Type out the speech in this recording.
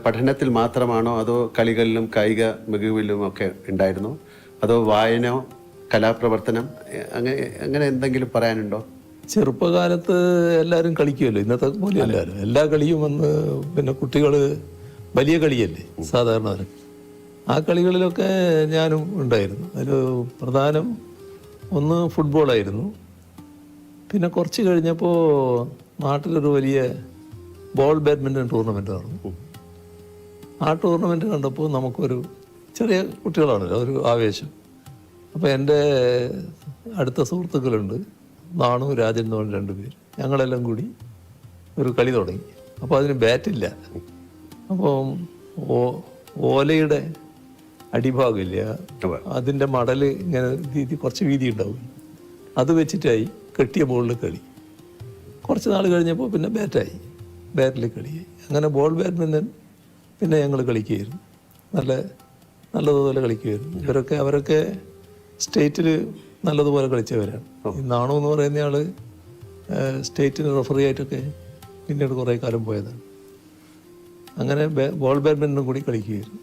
പഠനത്തിൽ മാത്രമാണോ അതോ കളികളിലും കായിക മികവിലും ഒക്കെ ഉണ്ടായിരുന്നോ അതോ വായന കലാപ്രവർത്തനം അങ്ങനെ അങ്ങനെ എന്തെങ്കിലും പറയാനുണ്ടോ? ചെറുപ്പകാലത്ത് എല്ലാവരും കളിക്കുമല്ലോ, ഇന്നത്തെ പോലെ എല്ലാവരും എല്ലാ കളിയും വന്ന് പിന്നെ കുട്ടികൾ വലിയ കളിയല്ലേ സാധാരണ. ആ കളികളിലൊക്കെ ഞാനും ഉണ്ടായിരുന്നു. അതിൽ പ്രധാനം ഒന്ന് ഫുട്ബോളായിരുന്നു. പിന്നെ കുറച്ച് കഴിഞ്ഞപ്പോൾ നാട്ടിലൊരു വലിയ ബോൾ ബാഡ്മിൻ്റൺ ടൂർണമെൻ്റ് നടന്നു. ആ ടൂർണമെൻറ്റ് കണ്ടപ്പോൾ നമുക്കൊരു ചെറിയ കുട്ടികളാണല്ലോ, ഒരു ആവേശം. അപ്പോൾ എൻ്റെ അടുത്ത സുഹൃത്തുക്കളുണ്ട്, നാണു രാജൻ എന്ന് പറഞ്ഞ 2 പേര്. ഞങ്ങളെല്ലാം കൂടി ഒരു കളി തുടങ്ങി. അപ്പോൾ അതിന് ബാറ്റില്ല. അപ്പം ഓലയുടെ അടിഭാഗമില്ല, അതിൻ്റെ മടൽ ഇങ്ങനെ കുറച്ച് വീതി ഉണ്ടാവും. അത് വെച്ചിട്ടായി കെട്ടിയ ബോളിൽ കളി. കുറച്ച് നാൾ കഴിഞ്ഞപ്പോൾ പിന്നെ ബാറ്റിൽ കളിയായി. അങ്ങനെ ബോൾ ബാഡ്മിൻ്റൺ പിന്നെ ഞങ്ങൾ കളിക്കുകയായിരുന്നു. നല്ലതുപോലെ കളിക്കുമായിരുന്നു. അവരൊക്കെ സ്റ്റേറ്റിൽ നല്ലതുപോലെ കളിച്ചവരാണ്. ഈ നാണു എന്ന് പറയുന്ന ആൾ സ്റ്റേറ്റിന് റെഫറി ആയിട്ടൊക്കെ പിന്നീട് കുറേ കാലം പോയതാണ്. അങ്ങനെ ബോൾ ബാഡ്മിൻ്റൺ കൂടി കളിക്കുകയായിരുന്നു.